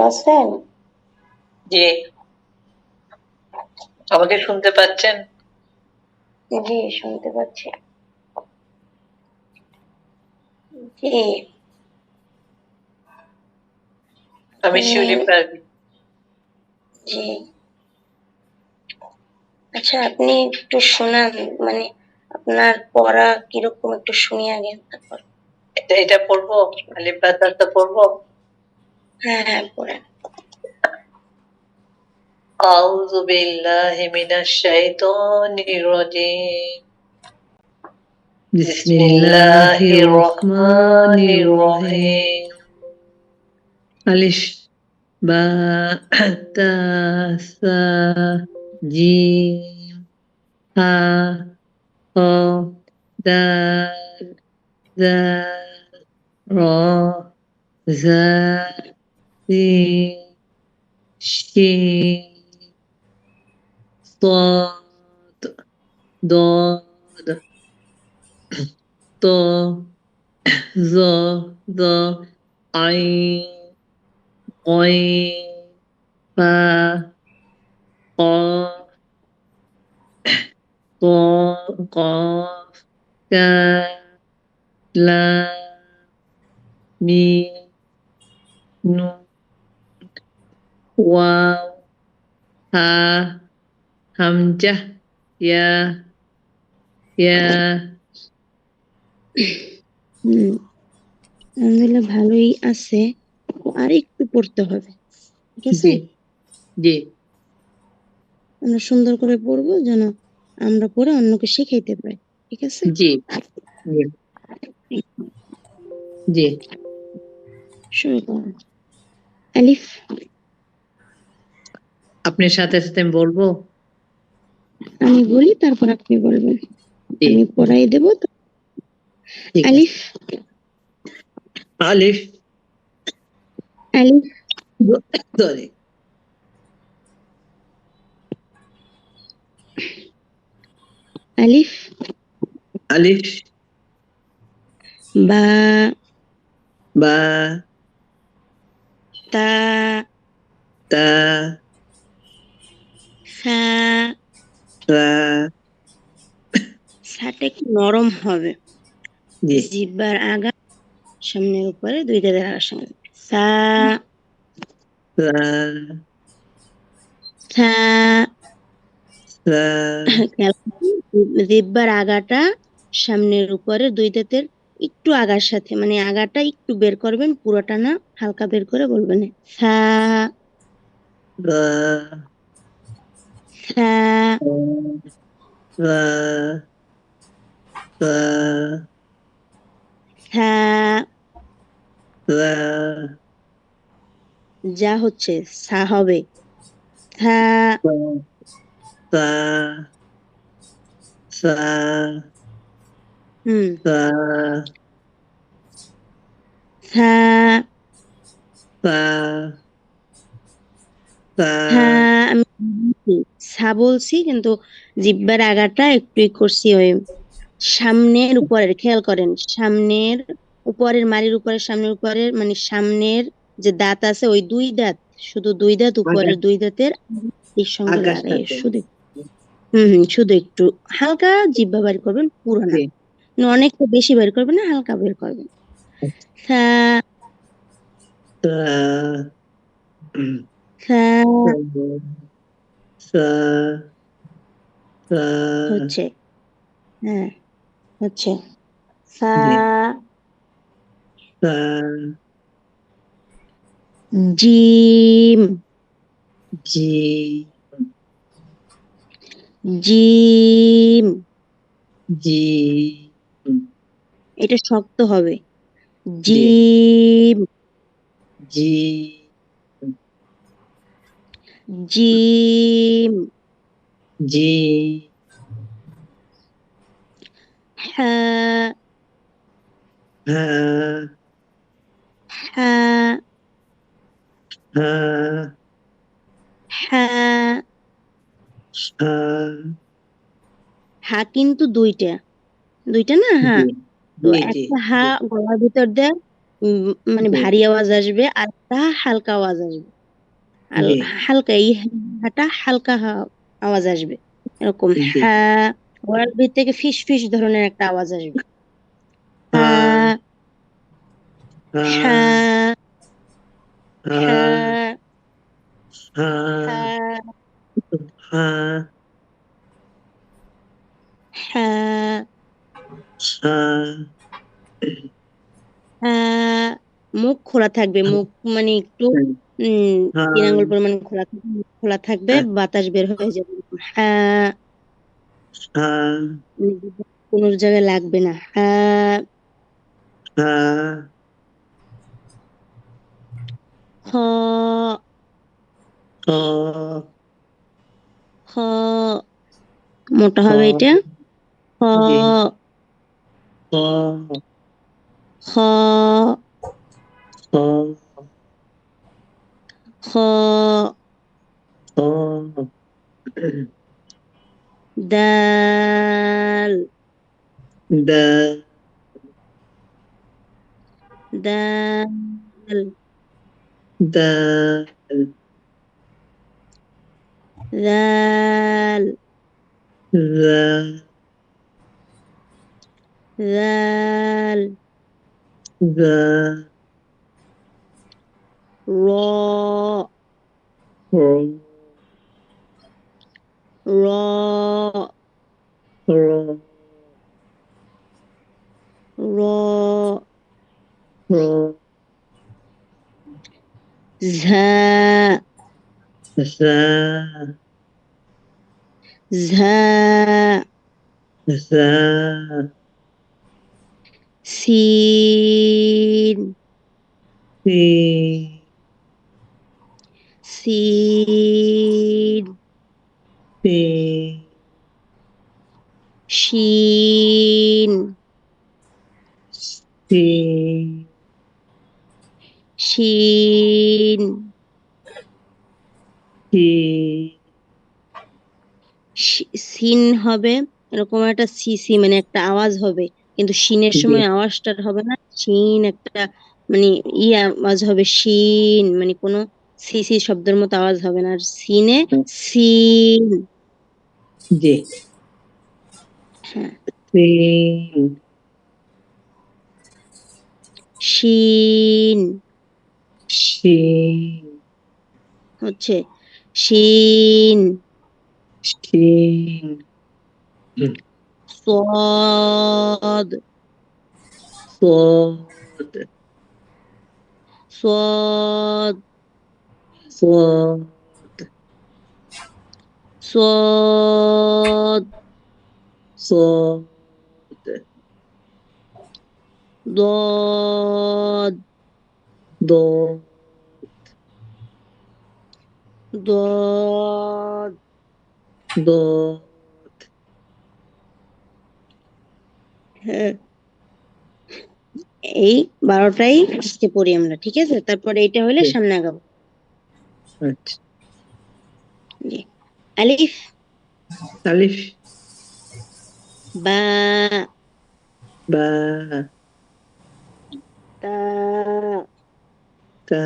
আছেন? জি, আমাকে শুনতে পাচ্ছেন? জি, শুনতে পাচ্ছি। জি, আমি শিউলি পারভীন। জি। আচ্ছা, আপনি একটু শোনান, মানে আপনার পড়া কিরকম একটু শুনি আগে, তারপর। এটা পড়বো? আলিফ বা তা পড়বো? হ্যাঁ, পড়েন। আউযু বিল্লাহি মিনাশ শাইতানির রাজিম। বিসমিল্লাহির রহমানির রহিম। আলিশ বা তা সা জিম হা হ দাল জাল র জা সিন শিন صاد ضاد ط ظ ظ عين غين فا قاف قاف كاف لام ميم نون واو ها همزة يا আলহামদুলিল্লাহ, ভালোই আছে, আর একটু পড়তে হবে, ঠিক আছে? জি। আমরা সুন্দর করে পড়বো, যেন আমরা পড়ে অন্যকে শিখাইতে পারি, ঠিক আছে? জি জি শুরু করুন। আলিফ। আপনার সাথে সাথে আমি বলবো? আমি বলি, তারপর আপনি বলবেন। আমি পড়াই দেব তো। আলিফ। আলিফ। আলিফ। সরি। আলিফ। আলিফ। বা। বা। তা। তা। সা। সা। সাটা একটু নরম হবে। জিহ্বার আগা সামনের উপরে, দুই দাঁতের আগার সামনে। সা। সা। সা। সা। জিহ্বার আগাটা সামনের উপরে, দুই দাঁতের একটু আগার সাথে, মানে আগাটা একটু বের করবেন, পুরোটা না, হালকা বের করে বলবেন। সা। সা। সা। সা। সা। সা। সা। যা হচ্ছে সা হবে। সা। সা। সা। সা। সা। সা। সা। আমি সা বলছি, কিন্তু জিহ্বার আগাটা একটু করছি ওই সামনের উপরের, খেয়াল করেন, সামনের উপরের মাড়ির উপরে, সামনের উপরের, মানে সামনের যে দাঁত আছে, ওই দুই দাঁত, শুধু দুই দাঁত, উপরের দুই দাঁতের এর সঙ্গে লাগাই, শুধু শুধু একটু হালকা জিহ্বা বের করবেন, পুরো না, অনেক বেশি বের করবেন না, হালকা বের করবেন। সা। সা। সা। সা। হচ্ছে, হ্যাঁ হচ্ছে। সা। সা। জিম। জি। জিম। জি। এটা শক্ত হবে। জি। জিম। জি। জিম। জি। হা। হা। হা। হা। হা। হা। হা কিন্তু দুইটা, দুইটা না, হ্যাঁ। তো একটা হা গলার ভিতর দেন, মানে জি ভারী আওয়াজ আসবে, আর একটা হালকা আওয়াজ আসবে। আর জি হালকা এই হাটা হালকা আওয়াজ আসবে, এরকম জি হ্যাঁ। ওর ভিতর থেকে ফিস ফিস ধরনের একটা আওয়াজ আসবে। হা হ্যাঁ, হা হ্যাঁ, হা হ্যাঁ, হা হ্যাঁ, হা হ্যাঁ, হা হ্যাঁ। মুখ খোলা থাকবে, মুখ মানে একটু উম হা 3 আঙ্গুল পরিমাণ খোলা থাকবে, মুখ খোলা থাকবে, বাতাস বের হয়ে যাবে। হ্যাঁ, হা মানে কোনো জায়গায় লাগবে না। হ্যাঁ, হা খ, খ খ, মোটা খ হবে এটা। খ, জি খ খ, খ খ, খ দাল, দা দাল, দাল দাল, দা দাল, দা র, র র, র র, র ঝা, ঝা ঝা, ঝা সিন, সি সিন, সি শিন, সি শিন, সি সিন হবে, এরকম একটা সিসি মানে একটা আওয়াজ হবে, কিন্তু শিনের জি সময় আওয়াজটা হবে না। শিন একটা মানে আওয়াজ হবে, শিন মানে কোনো সিসি শব্দের মতো আওয়াজ হবে না। আর সিনে সিন। জি হ্যাঁ, সিন শিন শিন হচ্ছে শিন। শিন সদ, صاد সদ, صاد সদ, صاد দদ, ضاد দদ। ضاد হ্যাঁ, এই 12টাই আজকে পড়ি আমরা, ঠিক আছে? তারপরে এইটা হলে সামনে আগাবো। আচ্ছা জি। আলিফ, আলিফ বা, বা তা, তা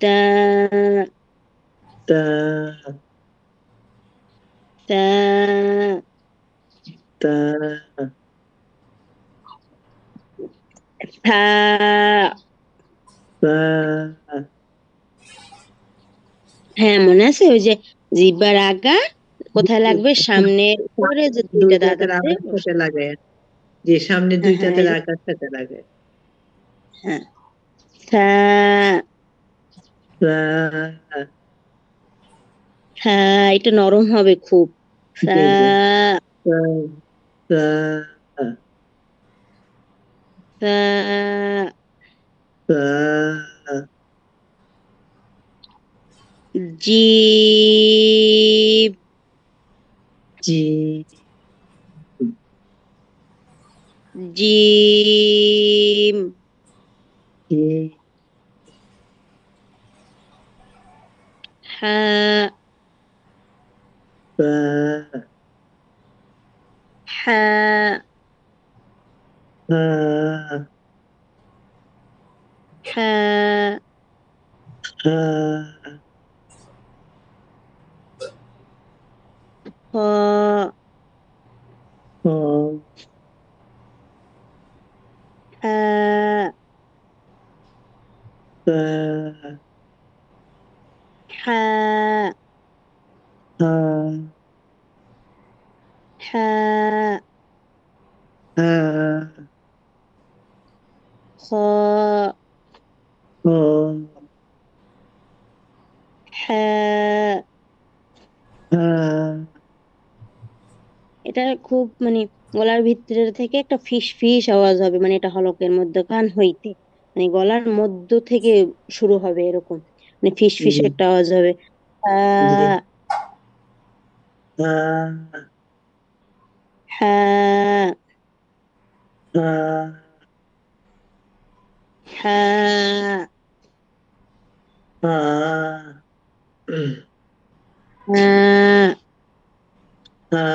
তা, তা তা, তা থা। তা হ্যাঁ, মনে আছে ওই যে জিহ্বার আগা কোথায় লাগবে? সামনের উপরে যে দুই দুইটা দাঁত দাঁতের আছে। আগার সাথে লাগে যে সামনে হ্যাঁ, দুই হ্যাঁ, দাঁতের এই যে আগার সাথে লাগে হ্যাঁ, থা, তা থা। এটা নরম হবে খুব। থা, জি জি তা তা থা, তা জিম, জি জিম, জি হা, তা হা, হা ها خاء خاء حاء فاء حاء ها حاء ها خاء خاء حاء। ها এটা খুব মানে গলার ভিতরে থেকে একটা ফিস ফিস আওয়াজ হবে, মানে এটা হলকের মধ্যখান হইতে, মানে গলার মধ্য থেকে শুরু হবে এরকম, মানে ফিস ফিস জি একটা আওয়াজ হবে। জি হ্যাঁ হা হ্যাঁ হা হ্যাঁ হা হ্যাঁ হা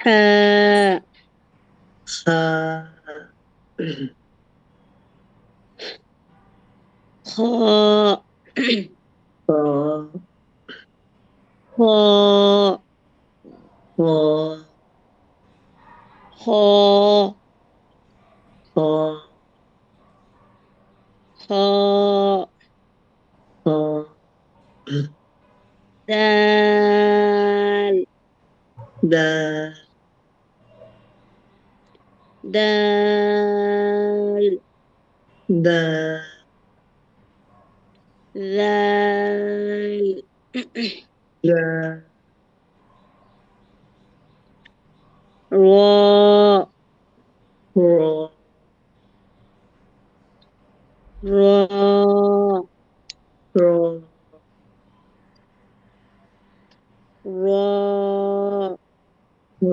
হ্যাঁ হা খ খ খ খ খ খ খ খ দাল দা দাল দা দাল দা র র র র র র র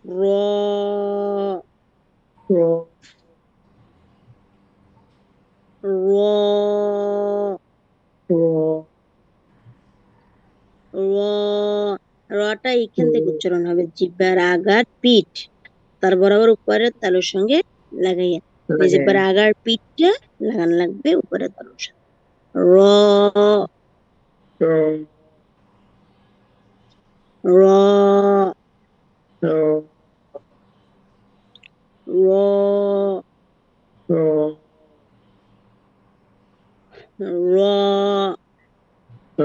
র র র র রটা এইখান থেকে উচ্চারণ হবে, জিহ্বার আগার পিঠ তার বরাবর উপরের তালুর সঙ্গে লাগাইয়া, মানে লাগে জিহ্বার আগার পিঠটা লাগানো লাগবে উপরের তালুর সঙ্গে। র র র র র র র র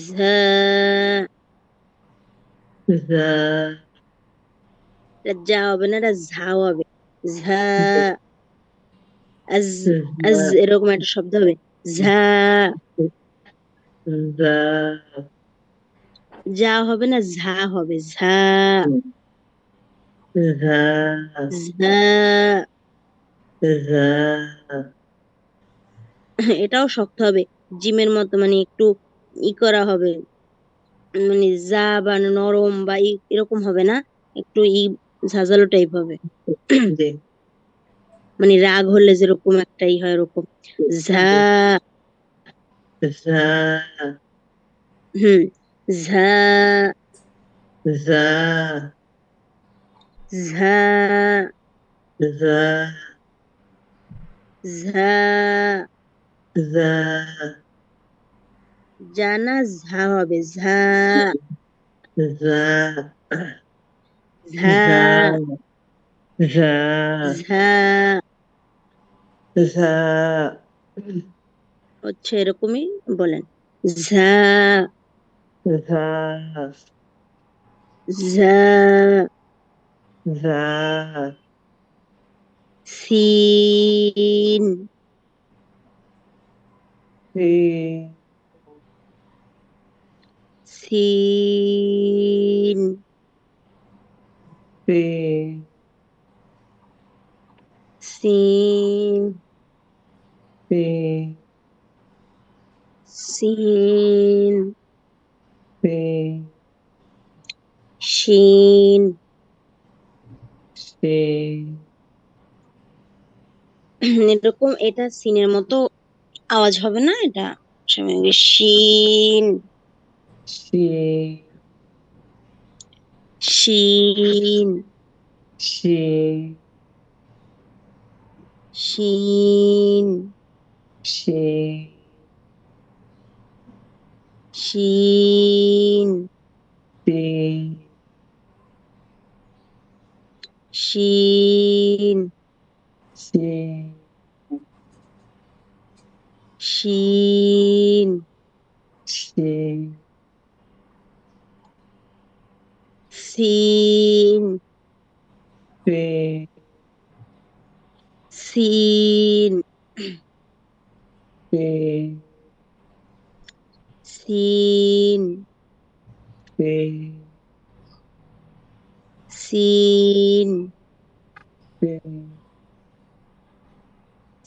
ঝা যা এটা যা হবে না, এটা ঝাও হবে। ঝা আজ আজ যা এরকম একটা শব্দ হবে। ঝা যা যা হবে না, ঝা হবে। ঝা যা ঝা যা এটাও শক্ত হবে, জিমের মতো, মানে একটু ই করা হবে, মানে যা বা নরম বা এরকম হবে না, একটু ঝাঁঝালো টাইপ হবে। জি মানে রাগ হলে যেরকম একটা হয় ওরকম। ঝা জি যা হুম ঝা যা ঝা যা ঝা যা জানা ঝা হবে। ঝা যা ঝা যা যা ঝা যা হচ্ছে এরকমই বলেন। ঝা যা ঝা যা সিন সি সিন সি সিন সি সিন সি শিন সি এরকম, এটা সিনের মতো আওয়াজ হবে না, এটা সঙ্গে শিন সি শিন শিন শিন শিন শিন শিন শিন শিন শিন শিন সিন শিন সিন শিন সিন শিন সিন শিন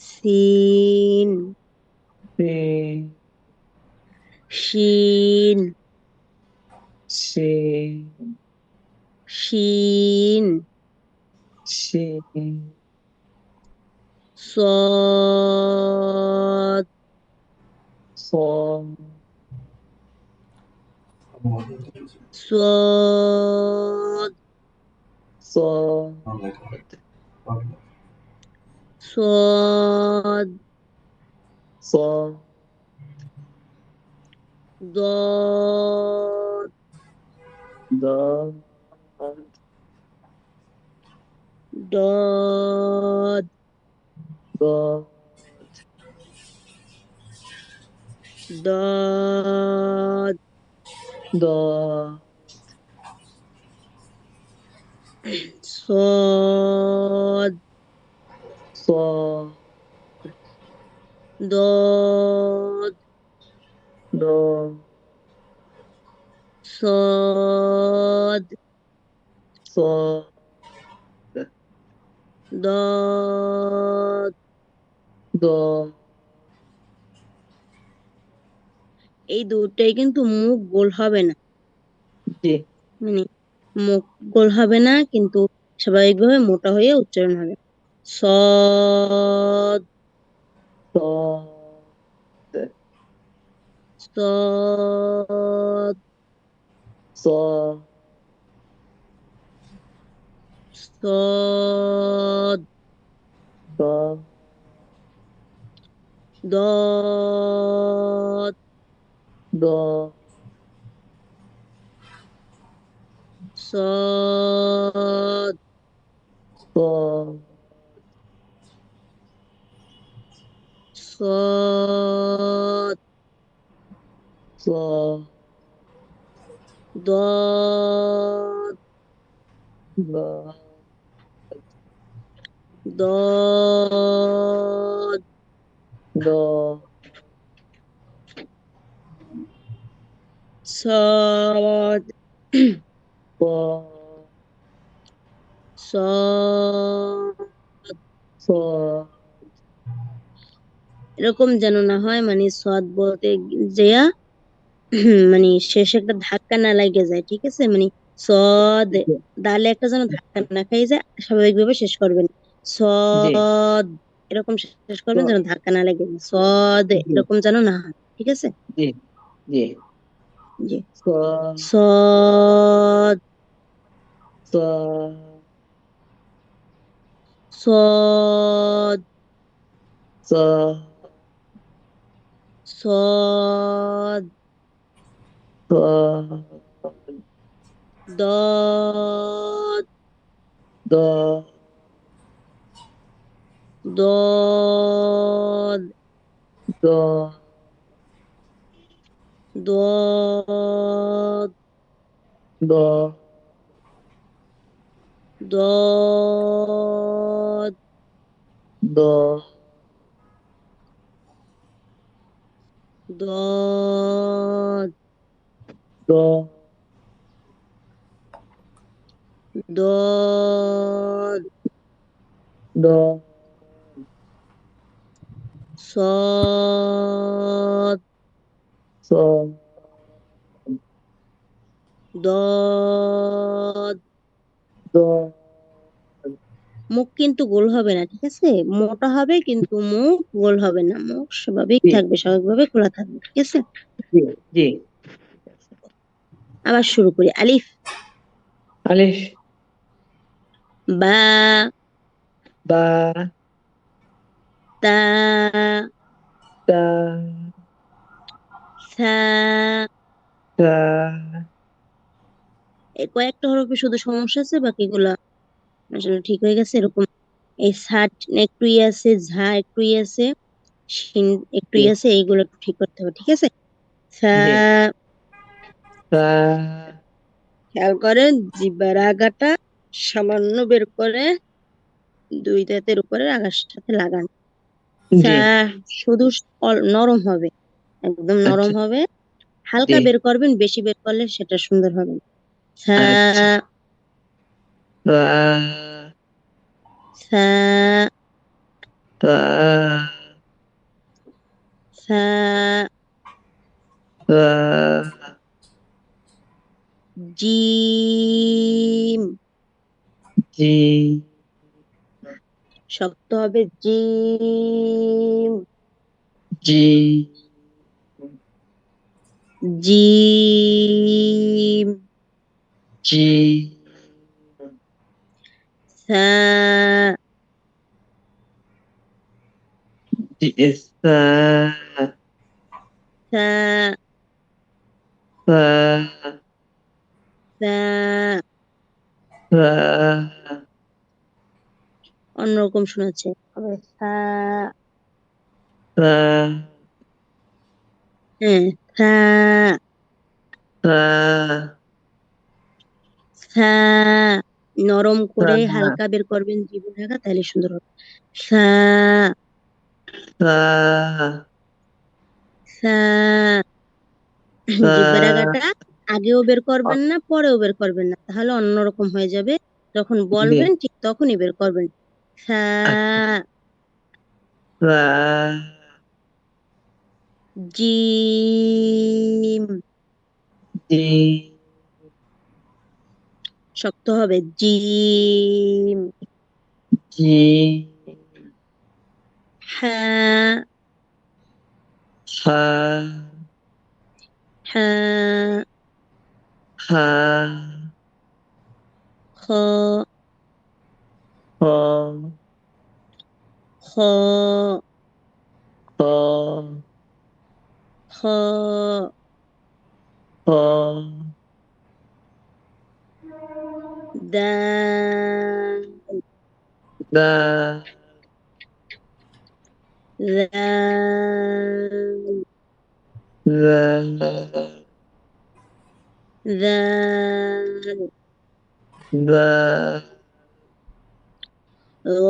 সিন শিন শিন শিন শিন শিন صاد صاد صاد صاد صاد صاد ضاد ضاد ضاد ضاد ضاد ضاد صاد صاد ضاد ضاد صاد صاد ضاد ضاد এই দুটোই কিন্তু মুখ গোল হবে না, জি মানে মুখ গোল হবে না, কিন্তু স্বাভাবিকভাবে মোটা হয়ে উচ্চারণ হবে। صاد صاد صاد صاد صاد صاد ضاد ضاد صاد صاد صاد صاد ضاد ضاد ضاد ضاد صاد صاد صاد صاد এরকম যেন না হয়, মানে সদ বলতে যেয়া মানে শেষে একটা ধাক্কা না লাগে যায়, ঠিক আছে? মানে সদ জি দালে একটা যেন ধাক্কা না খাই যায়, স্বাভাবিকভাবে শেষ করবেন। জি সদ এরকম শেষ করবেন যেন ধাক্কা না লাগে, সদ জি এরকম যেন না হয়, ঠিক আছে? জি জি জি। صاد সদ صاد সদ صاد সদ صاد দদ ضاد দদ ضاد দদ ضاد দদ ضاد দদ ضاد দদ ضاد সদ صاد দদ। ضاد মুখ কিন্তু গোল হবে না, ঠিক আছে? মোটা হবে কিন্তু মুখ গোল হবে না, মুখ স্বাভাবিক জি থাকবে, স্বাভাবিকভাবে খোলা থাকবে, ঠিক আছে? জি জি আবার শুরু করি। আলিফ ألف বা, বা, তা, তা, সা। তা, এই কয়েকটা হরফে শুধু সমস্যা আছে, বাকিগুলা আসলে ঠিক হয়ে গেছে। এরকম এই সাট একটু আছে, ঝা একটু আছে, শিন একটু জি, আছে, এইগুলো একটু ঠিক করতে হবে, ঠিক আছে। সা। জি, তা, খেয়াল করেন জিহ্বার আগাটা সামান্য বের করে দুই দাঁতের উপরে আগার সাথে লাগান। জি, সা শুধু নরম হবে, একদম নরম আচ্ছা, হবে। জি, হালকা বের করবেন, বেশি বের করলে সেটা সুন্দর হবে না। সা, আচ্ছা, তা, সা, তা, সা, তা, জিম। জি, শক্ত হবে জিম, জি, জিম। জি, সা, জি, সা, সা, সা, সা। সা, অন্যরকম শোনাচ্ছে, হবে সা। সা, হ্যাঁ, সা, সা, সা। নরম করে সা, হালকা বের করবেন জীবন রেখা, তাহলে সুন্দর হবে। সা, সা, সা। জিহ্বার সা, আগাটা আগেও বের করবেন না, পরেও বের করবেন না, তাহলে অন্যরকম হয়ে যাবে। যখন জি, বলবেন ঠিক তখনই বের করবেন। সা, আচ্ছা, সা, জিম। জি, শক্ত হবে জিম। জি, হ্যাঁ, সা, হ্যাঁ। সা, খ, খ, খ, খ, খ, খ, দাল, দা, দাল, দা, দাল। দা, র,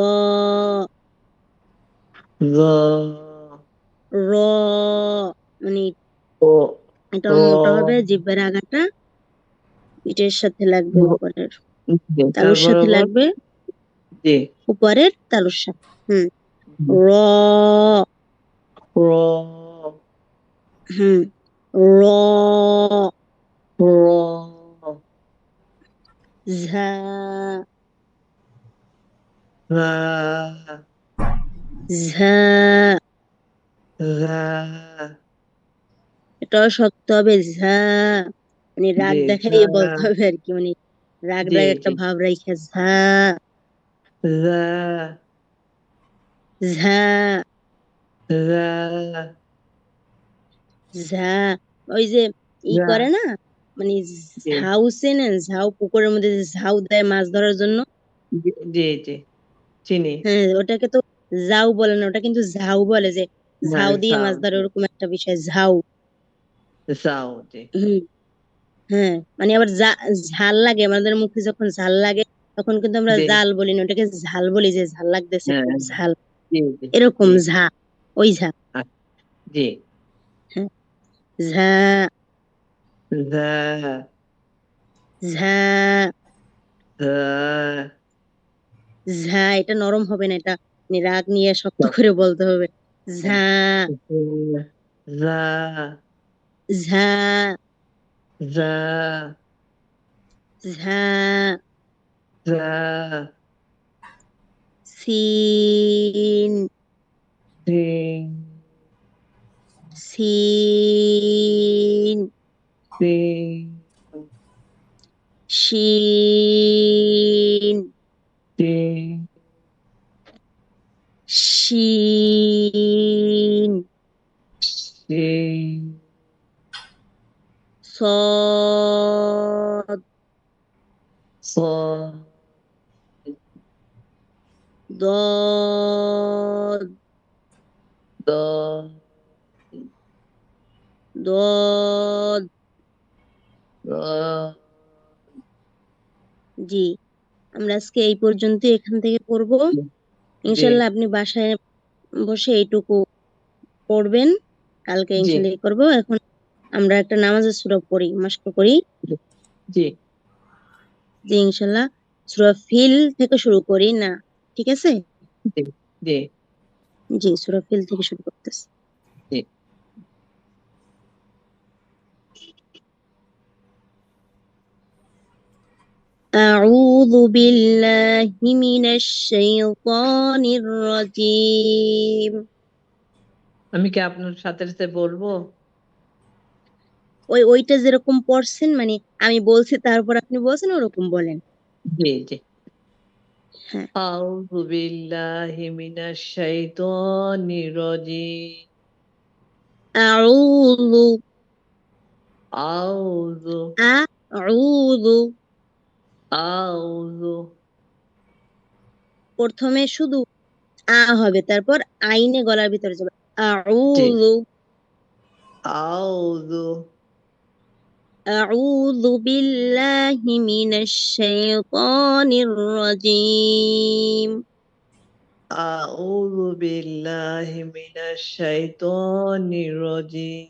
র, র। মানে ও, এটা র, মোটা হবে, জিহ্বার আগাটা পিঠের সাথে লাগবে, উপরের জি, তালুর তারপর সাথে আবার লাগবে, জি, উপরের তালুর সাথে। হুম। র, র, হুম, র, র, ঝা, রা, ঝা। রা, এটাও শক্ত হবে ঝা, মানে রাগ জি, ঝা, দেখাই বলতে হবে আর কি, মানে রাগ জি, রাগ জি, একটা ভাব রাখে ঝা, রা, ঝা, রা, ঝা। ওই যে রা, করে না, মানে জি, ঝাউ চেনেন, ঝাউ পুকুরের মধ্যে যে ঝাউ দেয় মাছ ধরার জন্য। জি, জি, জি, চিনি, হ্যাঁ, ওটাকে তো জাউ বলে না, ওটা কিন্তু ঝাউ বলে, যে না, ঝাউ দিয়ে সাও, মাছ ধরে, ওরকম একটা বিষয় ঝাউ। সাও, জি, হুম। হ্যাঁ, মানে আবার ঝাল লাগে আমাদের মুখে, যখন ঝাল লাগে তখন কিন্তু আমরা জি, জাল বলি না, ওটাকে ঝাল বলি, যে ঝাল লাগতেছে হ্যাঁ, খুব ঝাল, জি, জি, এরকম জি, ঝা, ওই ঝা। আচ্ছা, জি, হ্যাঁ, ঝা, রা, ঝা, রা, ঝা। এটা নরম হবে না, এটা মানে রাগ নিয়ে শক্ত করে বলতে হবে। ঝা, রা, ঝা, রা, ঝা। রা, সিন, সিং, সিন, সিং, শিন, Shin. শিন, Shin. صاد Sad. ضاد Dad. ضاد Dad. জি, আমরা আজকে এই পর্যন্ত এখান থেকে পড়বো। জি। ইনশাল্লাহ আপনি বাসায় বসে এইটুকু পড়বেন, কালকে জি। ইনশাল্লাহ করবো। এখন আমরা একটা নামাজের সূরা পড়ি, মাস্ক করি জি। যে ইনশাল্লাহ সূরা ফিল থেকে শুরু করি না, ঠিক আছে? জি। জি। জি, সূরা ফিল থেকে শুরু করতেছি। জি। أعوذ بالله من الشيطان الرجيم। আমি কি আপনার সাথে সাথে বলবো? ওইটা যেরকম পড়ছেন, মানে আমি বলছি তারপর আপনি বলছেন, ওরকম বলেন। জি। জি। হ্যাঁ। আউযু বিল্লাহি মিনাশ শাইতানির রাজিম। আউযু আউযু আউযু আউযু প্রথমে শুধু হবে, তারপর আইনে গলার ভিতরে যাবে। জি। আউযু আউযু আউযু বিল্লাহি মিনাশ শাইতানির রাজিম। আউযু বিল্লাহি মিনাশ শাইতানির রাজিম।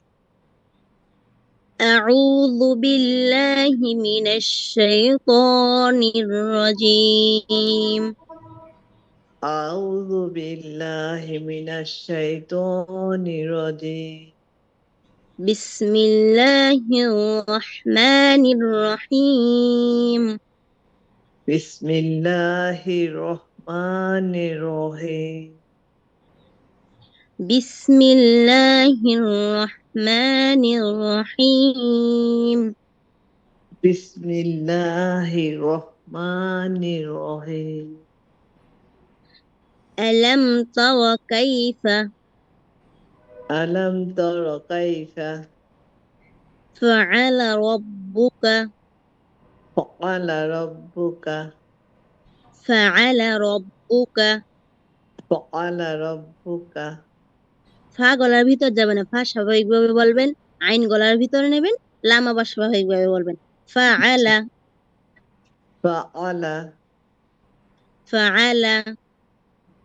أعوذ بالله من الشيطان الرجيم. আউযু বিল্লাহি মিনাশ শাইতানির রাজিম। بسم الله الرحمن الرحيم. বিসমিল্লাহির রহমানির রহিম। بسم الله الرحمن الرحيم. বিসমিল্লাহির রহমানির রহিম। ألم تر كيف আলাম তারা কাইফা فعل ربك ফাআলা রাব্বুকা فعل ربك ফাআলা রাব্বুকা ফা গলার ভিতর যাবে না, ফা স্বাভাবিকভাবে বলবেন, আইন গলার ভিতরে নেবেন, লাম আবার স্বাভাবিকভাবে বলবেন। ফাআলা ফাআলা ফাআলা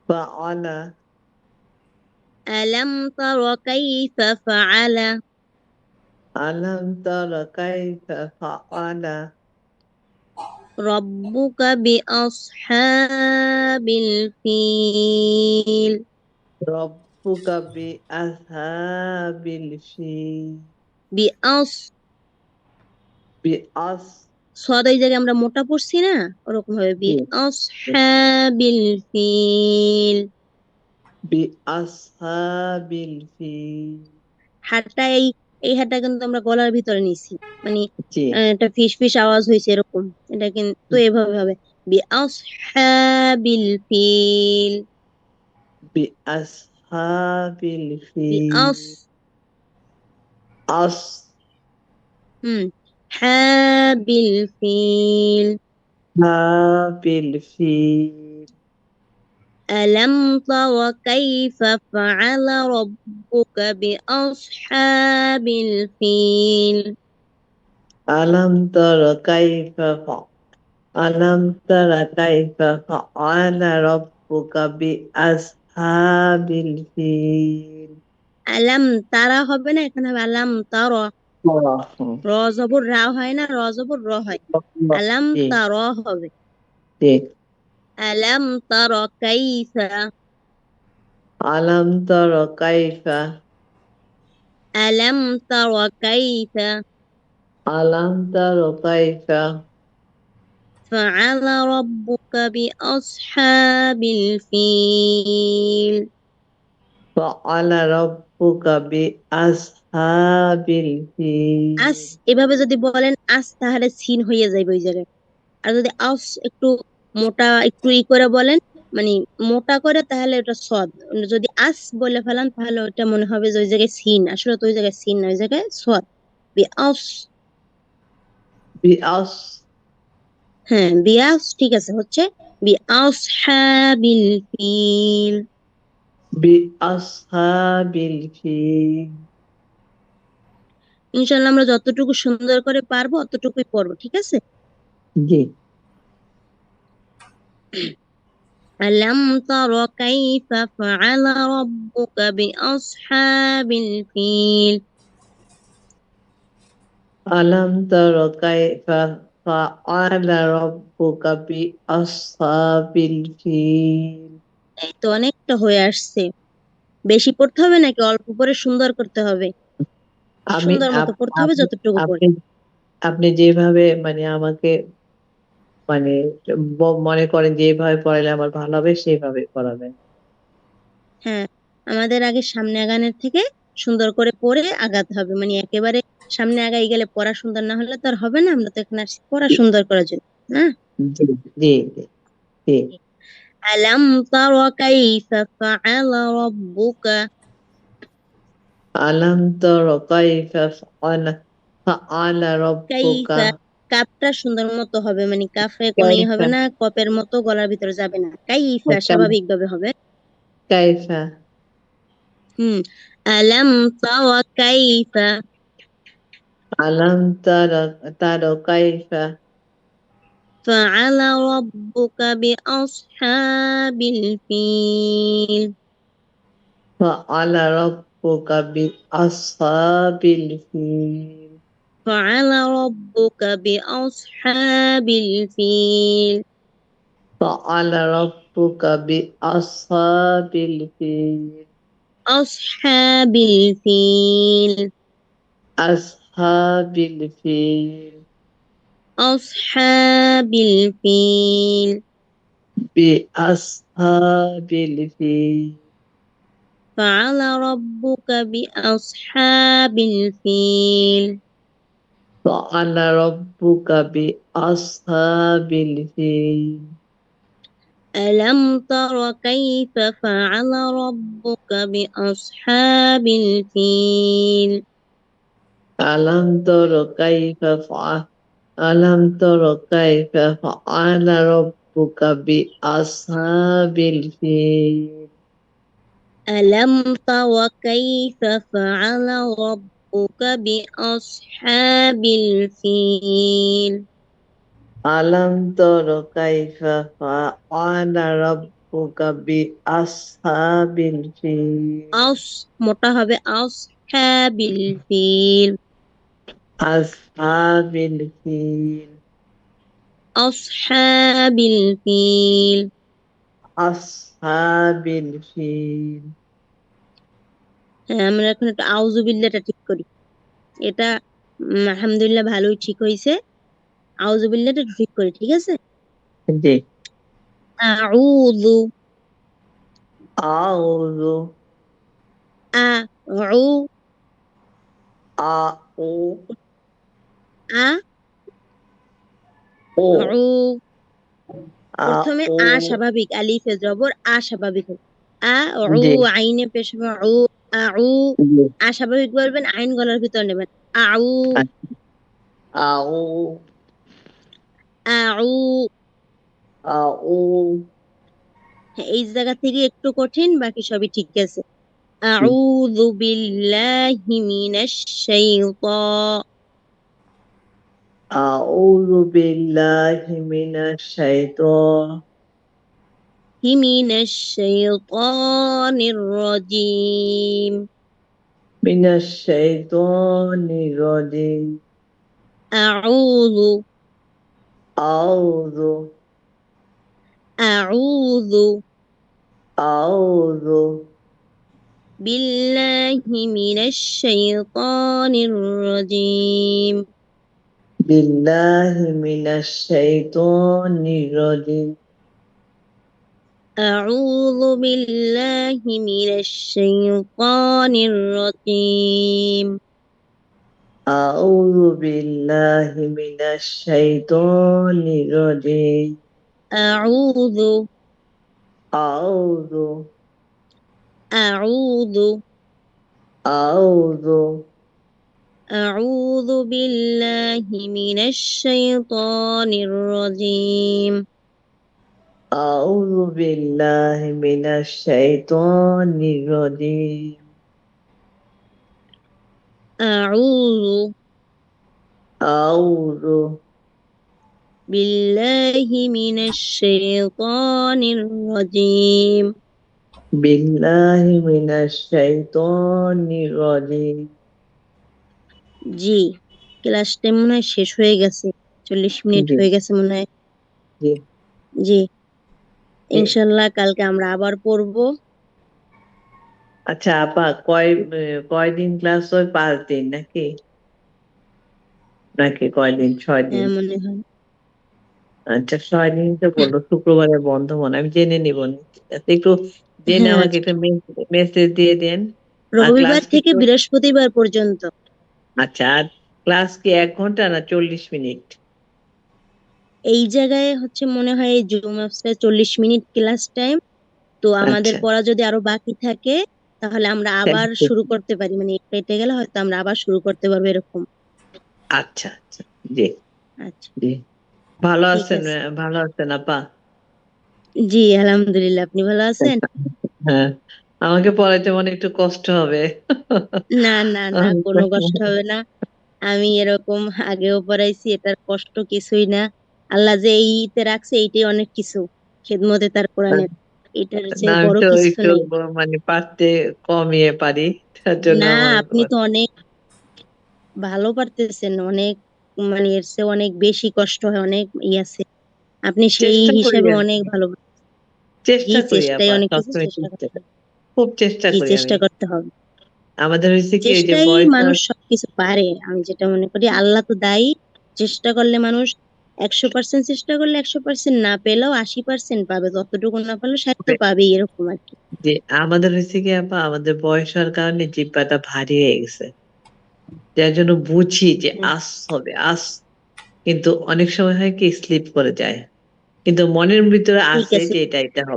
ফাআলা আলাম তারা কাইফা ফাআলা আলাম তারা কাইফা ফাআলা রাব্বুকা বিআসহাবিল ফিল। রাব্বুকা বিআসহাবিল ফিল। বিআস বিআস সদ এই জায়গায় আমরা মোটা পড়ছি না, ওরকম ভাবে বিআসহাবিল ফিল। বিআসহাবিল ফিল। হাতটা এই হাতটা কিন্তু আমরা গলার ভিতরে নিছি, মানে জি। একটা ফিস ফিস আওয়াজ হয়েছে এরকম, এটা কিন্তু এভাবে হবে বিআসহাবিল ফিল। বিআসহাবিল ফিল। বিআস আস হাবিল ফিল। হাবিল ফিল। ألم تر كيف فعل ربك بأصحاب الفيل. আলাম তারা কাইফা আলাম তারা কাইফা ফাআলা রাব্বুকা বিআসহাবিল ফিল। আলাম তারা হবে না, এখানে হবে আলাম তার। হুম। র জবর রা হয় না, র জবর র হয়। আলাম জি। তার হবে। জি। আলাম তার কাইফা আলাম তারা কাইফা আলাম তার কাইফা আলাম তারা কাইফা فعل ربك بأصحاب الفيل. ফাআলা রাব্বুকা বিআসহাবিল ফিল। আস এভাবে যদি বলেন আস, তাহলে সিন হয়ে যাবে ওই জায়গায়। আর যদি আস একটু মোটা একটু করে বলেন, মানে মোটা করে, তাহলে ওটা সদ। যদি আস বলে ফেলান তাহলে ওটা মনে হবে যে ওই জায়গায় সিন, আসলে তো ওই জায়গায় সিন না, ওই জায়গায় সদ। বিআস। বিআস হ্যাঁ, বিআস ঠিক আছে, হচ্ছে বিআসহাবিল ফিল। বিআসহাবিল ফিল। ইনশাআল্লাহ আমরা যতটুকু সুন্দর করে পারবো অতটুকুই পড়বো, ঠিক আছে? জি। আলাম তারা কাইফা ফাআলা রাব্বুকা বিআসহাবিল ফিল। আলাম তারা কাইফা ফাআলা রাব্বুকা বিআসহাবিল ফিল। এই তো অনেকটা হয়ে আসছে। বেশি পড়তে হবে নাকি অল্প পড়ে সুন্দর করতে হবে? আমি সুন্দর মতো আপ- পড়তে হবে আপনি যতটুকু পড়ে। আপনি আপনি যেভাবে মানে আমাকে মানে মনে করেন যেভাবে পড়ালে আমার ভালো হবে সেভাবে পড়াবেন। হ্যাঁ, আমাদের আগে সামনে আগানোর থেকে সুন্দর করে পড়ে আগাতে হবে, মানে একেবারে সামনে আগাই গেলে পড়া সুন্দর না হলে তো আর হবে না, আমরা তো এখানে আসছি পড়া সুন্দর করার জন্য। হ্যাঁ। জি জি জি জি। আলাম তারা কাইফা ফাআলা রাব্বুকা। আলাম তারা কাইফা ফাআলা রাব্বুকা কাইফা, কাপটা সুন্দর মতো হবে, মানে কাফে কোনো হবে কাইফা না, কপের মতো গলার ভিতরে যাবে না, কাইফা স্বাভাবিক ভাবে হবে। কাইফা হুম। আলাম তারা কাইফা আলাম তারা তারা কাইফা فعل ربك بأصحاب الفيل. ফাআলা রাব্বুকা বিআসহাবিল ফিল। فعل ربك بأصحاب الفيل. ফাআলা রাব্বুকা বিআসহাবিল ফিল। أصحاب الفيل. আসহাবিল ফিল أصحاب الفيل. বিআসহাবিল ফিল। فعل ربك بأصحاب الفيل. فعل ربك بأصحاب الفيل. ألم تر كيف فعل ربك بأصحاب الفيل. ألم تر كيف فعل ألم تر كيف فعل ربك بأصحاب الفيل. ألم تر كيف فعل ربك بأصحاب الفيل. ألم تر كيف فعل ربك بأصحاب الفيل. মোটা হবে أصحاب الفيل. أصحاب الفيل أصحاب الفيل. أصحاب الفيل. হ্যাঁ, আমরা এখন একটা আউযুবিল্লাহটা ঠিক করি। এটা আলহামদুলিল্লাহ ভালোই ঠিক হয়েছে। আউযুবিল্লাহটা ঠিক করি, ঠিক আছে? জি। আউযু। أعوذ আউ। أعو আ أو উ। প্রথমে আ أعو স্বাভাবিক, আলিফে জবর আ স্বাভাবিক হবে। আ উ, জি আইনে পেশ হবে উ। আউ। জি আ স্বাভাবিক বলবেন, আইন গলার ভিতর নেবেন। আউ। أعو আউ। أعو হ্যাঁ, এই জায়গা থেকে একটু কঠিন, বাকি সবই ঠিক আছে। আউযু বিল্লাহি মিনাশ শাইতানির أعوذ بالله من الشيطان রাজিম। الرجيم. আউযু। أعوذ আউযু أعوذ বিল্লাহি মিনাশ শাইতানির রাজিম। بالله من الشيطان الرجيم. أعوذ بالله من الشيطان الرجيم. أعوذ بالله من الشيطان الرجيم. أعوذ أعوذ أعوذ أعوذ أعوذ بالله من الشيطان الرجيم أعوذ بالله من الشيطان الرجيم أعوذ أعوذ بالله من الشيطان الرجيم بالله من الشيطان الرجيم জি ক্লাসটা মনে হয় শেষ হয়ে গেছে 40 মিনিট জি হয়ে গেছে মনে হয় জি জি জি। ইনশাল্লাহ কালকে আমরা আবার পড়বো আচ্ছা আপা কয়দিন ক্লাস হয়? 5 দিন নাকি নাকি কয়দিন? 6 দিন? মনে হয় আচ্ছা 6 দিন তো বললো, শুক্রবারে বন্ধ মনে হয়। আমি জেনে নিব নি। ঠিক আছে, একটু জেনে হ্যাঁ আমাকে একটা মেসেজ দিয়ে দেন। আর ক্লাস রবিবার কি থেকে বৃহস্পতিবার পর্যন্ত আচ্ছা, আর ক্লাস কি 1 ঘন্টা না 40 মিনিট? এই জায়গায় হচ্ছে মনে হয় এই জুম অ্যাপসে 40 মিনিট ক্লাস টাইম তো আমাদের আচ্ছা পড়া যদি আরো বাকি থাকে তাহলে আমরা আবার শুরু করতে পারি মানে কেটে গেলে হয়তো আমরা আবার শুরু করতে পারবো এরকম আচ্ছা আচ্ছা। জি আচ্ছা জি। ভালো ঠিক আছেন? আছে ভালো আছেন আপা? জি আলহামদুলিল্লাহ আপনি ভালো আছেন হ্যাঁ, আমাকে পড়াইতে মনে একটু কষ্ট হবে। না না না কোনো কষ্ট হবে না আমি এরকম আগেও পড়াইছি এটার কষ্ট কিছুই না আল্লাহ যে এইতে রাখছে এইটাই অনেক কিছু খেদমতে তার কোরআনের এটার না, চেয়ে আমি বড় তো কিছু একটু নেই মানে পারতে কমিয়ে পারি, তার জন্য না আমার আপনি তো অনেক ভালো পারতেছেন অনেক মানে এর চেয়ে অনেক বেশি কষ্ট হয় অনেক আছে আপনি সেই চেষ্টা করি হিসাবে আর অনেক কি। ভালো জি চেষ্টা করি চেষ্টাই আপা, অনেক কিছু সবসময় চেষ্টা চেষ্টা করতে করি। হবে খুব চেষ্টা জি করি আমি। চেষ্টা করতে হবে আমাদের হয়েছে কি, ওই যে চেষ্টাই বয়স মানুষ সবকিছু পারে আমি যেটা মনে করি আল্লাহ তো দায়ী চেষ্টা করলে মানুষ 100% চেষ্টা করলে 100% না পেলেও 80% পাবে যতটুকু না পারলেও 60 তো পাবেই এরকম আর কি যে আমাদের হয়েছে কি আপা, আমাদের বয়স হওয়ার কারণে জিহ্বাটা ভারী হয়ে গেছে, যার জন্য বুঝি যে হ্যাঁ, আস হবে আস, কিন্তু অনেক সময় হয় কি স্লিপ করে যায়, কিন্তু মনের ভিতরে ঠিক আছে আছে যে এটা হবে।